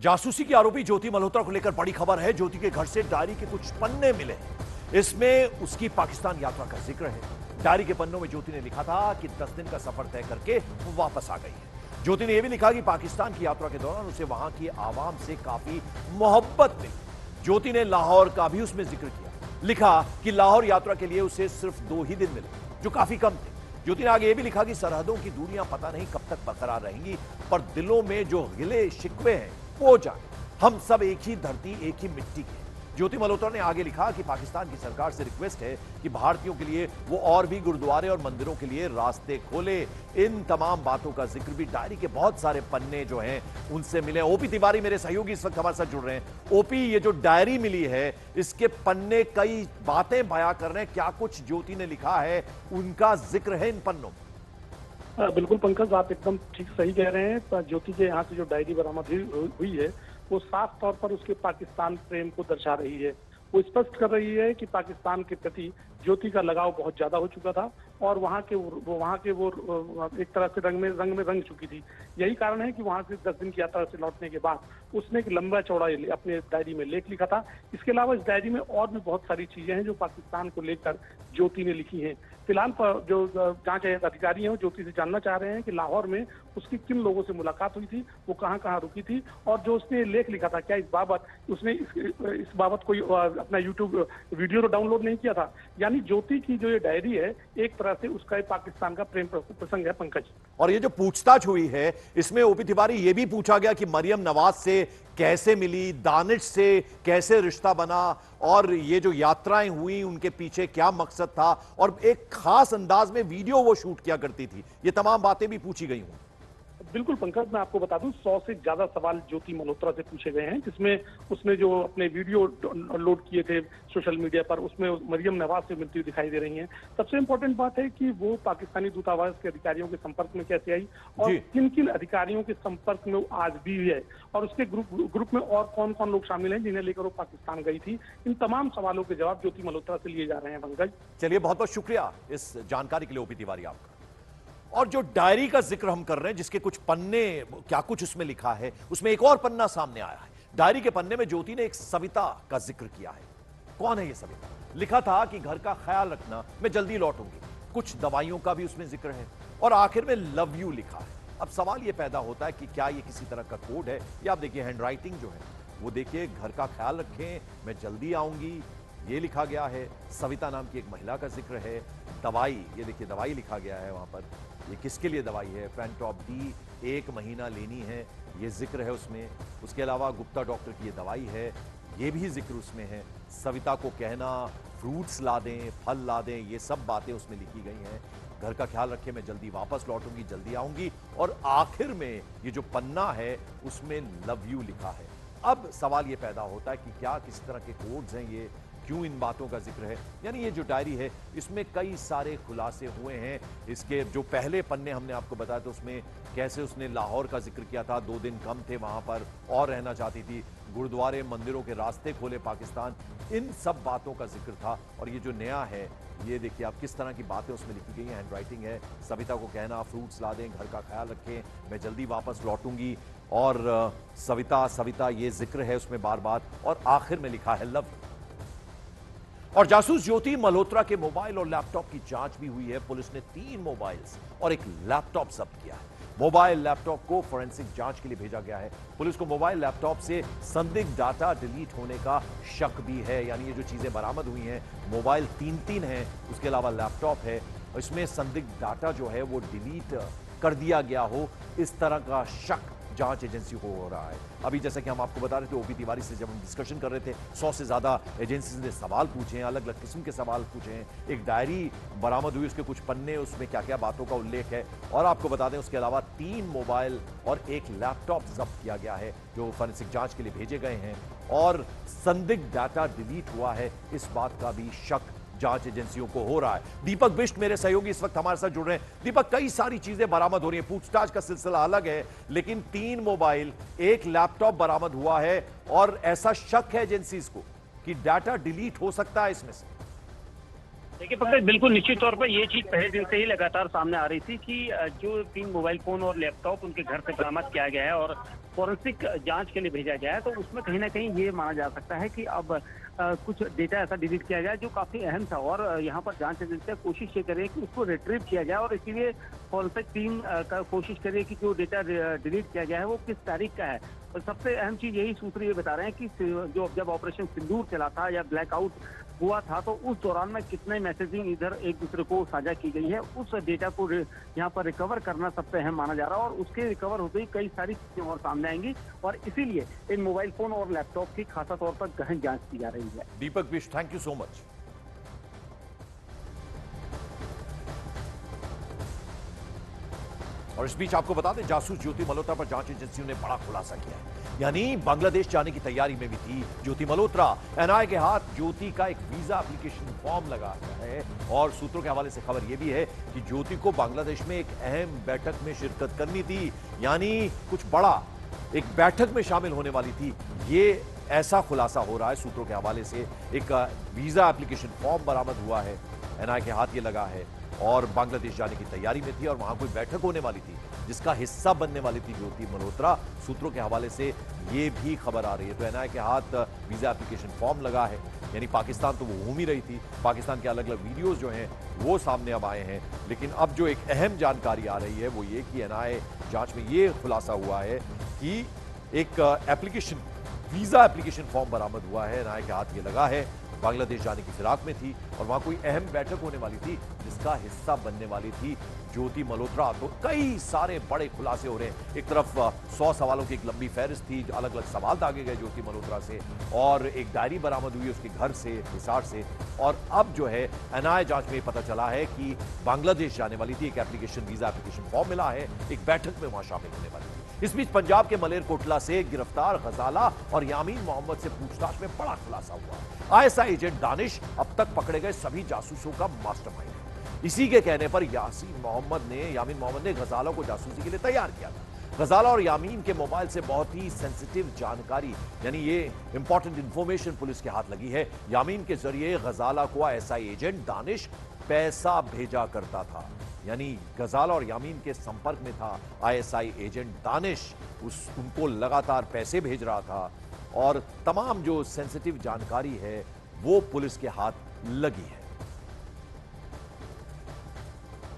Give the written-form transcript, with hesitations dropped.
जासूसी की आरोपी ज्योति मल्होत्रा को लेकर बड़ी खबर है। ज्योति के घर से डायरी के कुछ पन्ने मिले हैं। इसमें उसकी पाकिस्तान यात्रा का जिक्र है। डायरी के पन्नों में ज्योति ने लिखा था कि 10 दिन का सफर तय करके वो वापस आ गई है। ज्योति ने यह भी लिखा कि पाकिस्तान की यात्रा के दौरान उसे वहां की आवाम से काफी मोहब्बत मिली। ज्योति ने लाहौर का भी उसमें जिक्र किया। लिखा कि लाहौर यात्रा के लिए उसे सिर्फ 2 ही दिन मिले, जो काफी कम थे। ज्योति ने आगे यह भी लिखा कि सरहदों की दूरियां पता नहीं कब तक बरकरार रहेंगी, पर दिलों में जो गिले शिकवे हैं वो जाए। हम सब एक ही धरती, एक ही मिट्टी के। ज्योति मल्होत्रा ने आगे लिखा कि पाकिस्तान की सरकार से रिक्वेस्ट है कि भारतीयों के लिए वो और भी गुरुद्वारे और मंदिरों के लिए रास्ते खोले। इन तमाम बातों का जिक्र भी डायरी के बहुत सारे पन्ने जो हैं उनसे मिले। ओपी तिवारी मेरे सहयोगी इस वक्त हमारे साथ जुड़ रहे हैं। ओपी, ये जो डायरी मिली है इसके पन्ने कई बातें बयां कर रहे हैं। क्या कुछ ज्योति ने लिखा है उनका जिक्र है इन पन्नों में? बिल्कुल पंकज, आप एकदम ठीक सही कह रहे हैं। ज्योति के यहाँ से जो डायरी बरामद हुई है वो साफ तौर पर उसके पाकिस्तान प्रेम को दर्शा रही है। वो स्पष्ट कर रही है कि पाकिस्तान के प्रति ज्योति का लगाव बहुत ज्यादा हो चुका था और वहाँ के वो एक तरह से रंग में रंग चुकी थी। यही कारण है कि वहाँ से 10 दिन की यात्रा से लौटने के बाद उसने एक लंबा चौड़ा अपने डायरी में लेख लिखा था। इसके अलावा इस डायरी में और भी बहुत सारी चीजें हैं जो पाकिस्तान को लेकर ज्योति ने लिखी हैं। फिलहाल जो जांच अधिकारी हैं वो ज्योति से जानना चाह रहे हैं कि लाहौर में उसकी किन लोगों से मुलाकात हुई थी, वो कहाँ रुकी थी, और जो उसने लेख लिखा था क्या उसने इस बाबत कोई अपना यूट्यूब वीडियो तो डाउनलोड नहीं किया था। यानी ज्योति की जो ये डायरी है एक तरह से उसका पाकिस्तान का प्रेम प्रसंग है पंकज। और ये जो पूछताछ हुई है इसमें ओपी तिवारी ये भी पूछा गया कि मरियम नवाज से कैसे मिली, दानिश से कैसे रिश्ता बना, और ये जो यात्राएं हुई उनके पीछे क्या मकसद था, और एक खास अंदाज में वीडियो वो शूट किया करती थी। ये तमाम बातें भी पूछी गई हूं। बिल्कुल पंकज, मैं आपको बता दूं 100 से ज्यादा सवाल ज्योति मल्होत्रा से पूछे गए हैं, जिसमें उसने जो अपने वीडियो लोड किए थे सोशल मीडिया पर उसमें मरियम नवाज से मिलती हुई दिखाई दे रही हैं। सबसे इंपॉर्टेंट बात है कि वो पाकिस्तानी दूतावास के अधिकारियों के संपर्क में कैसे आई और किन किन अधिकारियों के संपर्क में वो आज भी है, और उसके ग्रुप में और कौन कौन लोग शामिल हैं जिन्हें लेकर वो पाकिस्तान गई थी। इन तमाम सवालों के जवाब ज्योति मल्होत्रा से लिए जा रहे हैं पंकज। चलिए, बहुत बहुत शुक्रिया इस जानकारी के लिए ओपी तिवारी आपका। और जो डायरी का जिक्र हम कर रहे हैं, जिसके कुछ पन्ने, क्या कुछ उसमें लिखा है, उसमें एक और पन्ना सामने आया है। डायरी के पन्ने में ज्योति ने एक सविता का जिक्र किया है। कौन है ये सविता? लिखा था कि घर का ख्याल रखना, मैं जल्दी लौटूंगी। कुछ दवाइयों का भी उसमें जिक्र है और आखिर में लव यू लिखा है। अब सवाल यह पैदा होता है कि क्या ये किसी तरह का कोड है? या आप देखिए हैंडराइटिंग जो है वो देखिए, घर का ख्याल रखें, मैं जल्दी आऊंगी, ये लिखा गया है। सविता नाम की एक महिला का जिक्र है। दवाई, ये देखिए दवाई लिखा गया है वहां पर। ये किसके लिए दवाई है? फेंटॉप डी 1 महीना लेनी है, ये जिक्र है उसमें। उसके अलावा गुप्ता डॉक्टर की ये दवाई है, ये भी जिक्र उसमें है। सविता को कहना फ्रूट्स ला दें, फल ला दें, ये सब बातें उसमें लिखी गई हैं। घर का ख्याल रखें, मैं जल्दी वापस लौटूंगी, जल्दी आऊंगी, और आखिर में ये जो पन्ना है उसमें लव यू लिखा है। अब सवाल ये पैदा होता है कि क्या किसी तरह के कोड्स हैं ये, क्यों इन बातों का जिक्र है? यानी ये जो डायरी है इसमें कई सारे खुलासे हुए हैं। इसके जो पहले पन्ने हमने आपको बताया तो उसमें कैसे उसने लाहौर का जिक्र किया था, 2 दिन कम थे वहां पर और रहना चाहती थी, गुरुद्वारे मंदिरों के रास्ते खोले पाकिस्तान, इन सब बातों का जिक्र था। और ये जो नया है, ये देखिए आप किस तरह की बातें उसमें लिखी गई हैं। हैंडराइटिंग है। सविता को कहना फ्रूट्स ला दें, घर का ख्याल रखें, मैं जल्दी वापस लौटूंगी, और सविता ये जिक्र है उसमें बार बार, और आखिर में लिखा है लव। और जासूस ज्योति मल्होत्रा के मोबाइल और लैपटॉप की जांच भी हुई है। पुलिस ने 3 मोबाइल्स और एक लैपटॉप जब्त किया है। मोबाइल लैपटॉप को फोरेंसिक जांच के लिए भेजा गया है। पुलिस को मोबाइल लैपटॉप से संदिग्ध डाटा डिलीट होने का शक भी है। यानी ये जो चीजें बरामद हुई हैं, मोबाइल 3 हैं, उसके अलावा लैपटॉप है, इसमें संदिग्ध डाटा जो है वो डिलीट कर दिया गया हो, इस तरह का शक जांच एजेंसी को हो रहा है। अभी जैसा कि हम आपको बता रहे थे, ओपी तिवारी से जब हम डिस्कशन कर रहे थे, 100 से ज्यादा एजेंसी ने सवाल पूछे हैं, अलग अलग किस्म के सवाल पूछे हैं। एक डायरी बरामद हुई, उसके कुछ पन्ने, उसमें क्या क्या बातों का उल्लेख है। और आपको बता दें उसके अलावा 3 मोबाइल और एक लैपटॉप जब्त किया गया है जो फोरेंसिक जांच के लिए भेजे गए हैं। और संदिग्ध डाटा डिलीट हुआ है, इस बात का भी शक जांच एजेंसियों को हो रहा है। दीपक बिष्ट मेरे सहयोगी इस वक्त हमारे साथ जुड़ रहे हैं। दीपक, कई सारी चीजें बरामद हो रही हैं, पूछताछ का सिलसिला अलग है, लेकिन 3 मोबाइल, एक लैपटॉप बरामद हुआ है, और ऐसा शक है एजेंसीज को कि डाटा डिलीट हो सकता है इसमें से। देखिए पंकज, बिल्कुल निश्चित तौर पर ये चीज पहले दिन से ही लगातार सामने आ रही थी कि जो 3 मोबाइल फोन और लैपटॉप उनके घर से बरामद किया गया है, और फॉरेंसिक जांच के लिए भेजा गया है। तो उसमें कहीं ना कहीं ये माना जा सकता है कि अब कुछ डेटा ऐसा डिलीट किया गया जो काफी अहम था, और यहाँ पर जांच एजेंसियां कोशिश ये करे कि उसको रिट्रीव किया जाए, और इसीलिए फॉरेंसिक टीम का कोशिश करे कि जो डेटा डिलीट किया गया है वो किस तारीख का है। और सबसे अहम चीज यही सूत्र ये बता रहे हैं कि जो जब ऑपरेशन सिंदूर चला था या ब्लैकआउट हुआ था, तो उस दौरान में कितने मैसेजिंग इधर एक दूसरे को साझा की गई है, उस डेटा को यहाँ पर रिकवर करना सबसे अहम माना जा रहा है। और उसके रिकवर होते ही कई सारी चीजें और सामने आएंगी, और इसीलिए इन मोबाइल फोन और लैपटॉप की खासा तौर पर गहन जांच की जा रही है। Deepak Bisht, thank you so much. और इस बीच आपको बता दें, जासूस ज्योति मल्होत्रा पर जांच एजेंसियों ने बड़ा खुलासा किया है। यानी बांग्लादेश जाने की तैयारी में भी थी ज्योति मल्होत्रा। एनआईए के हाथ ज्योति का एक वीजा एप्लीकेशन फॉर्म लगा है, और सूत्रों के हवाले से खबर यह भी है कि ज्योति को बांग्लादेश में एक अहम बैठक में शिरकत करनी थी, यानी कुछ बड़ा एक बैठक में शामिल होने वाली थी। ये ऐसा खुलासा हो रहा है सूत्रों के हवाले से। एक वीजा एप्लीकेशन फॉर्म बरामद हुआ है, एनआईए के हाथ ये लगा है, और बांग्लादेश जाने की तैयारी में थी, और वहां कोई बैठक होने वाली थी जिसका हिस्सा बनने वाली थी ज्योति मल्होत्रा। सूत्रों के हवाले से ये भी खबर आ रही है। तो एनआईए के हाथ वीजा एप्लीकेशन फॉर्म लगा है, यानी पाकिस्तान तो वो घूम ही रही थी। पाकिस्तान के अलग अलग वीडियोस जो हैं वो सामने अब आए हैं, लेकिन अब जो एक अहम जानकारी आ रही है वो ये कि एनआईए जांच में ये खुलासा हुआ है कि एक एप्लीकेशन वीजा एप्लीकेशन फॉर्म बरामद हुआ है, एनआईए के हाथ ये लगा है, बांग्लादेश जाने की फिराक में थी, और वहां कोई अहम बैठक होने वाली थी जिसका हिस्सा बनने वाली थी ज्योति मल्होत्रा। तो कई सारे बड़े खुलासे हो रहे हैं। एक तरफ 100 सवालों की एक लंबी फहरिस्त थी, अलग अलग सवाल दागे गए ज्योति मल्होत्रा से, और एक डायरी बरामद हुई उसके घर से, हिसार से, और अब जो है एनआईए जांच में पता चला है कि बांग्लादेश जाने वाली थी, एक एप्लीकेशन वीजा एप्लीकेशन फॉर्म मिला है, एक बैठक में वहां शामिल होने वाली थी। इस बीच पंजाब के मलेरकोटला से गिरफ्तार गजाला और यामीन मोहम्मद से पूछताछ में बड़ा खुलासा हुआ। आईएसआई एजेंट दानिश अब तक पकड़े गए सभी जासूसों का मास्टरमाइंड है। इसी के कहने पर यामीन मोहम्मद ने गजाला को जासूसी के लिए तैयार किया था। गजाला और यामीन के मोबाइल से बहुत ही सेंसिटिव जानकारी, यानी ये इंपॉर्टेंट इंफॉर्मेशन पुलिस के हाथ लगी है। यामीन के जरिए गजाला को आईएसआई एजेंट दानिश पैसा भेजा करता था, यानी गजाला और यामीन के संपर्क में था आईएसआई एजेंट दानिश। उनको लगातार पैसे भेज रहा था, और तमाम जो सेंसिटिव जानकारी है वो पुलिस के हाथ लगी है।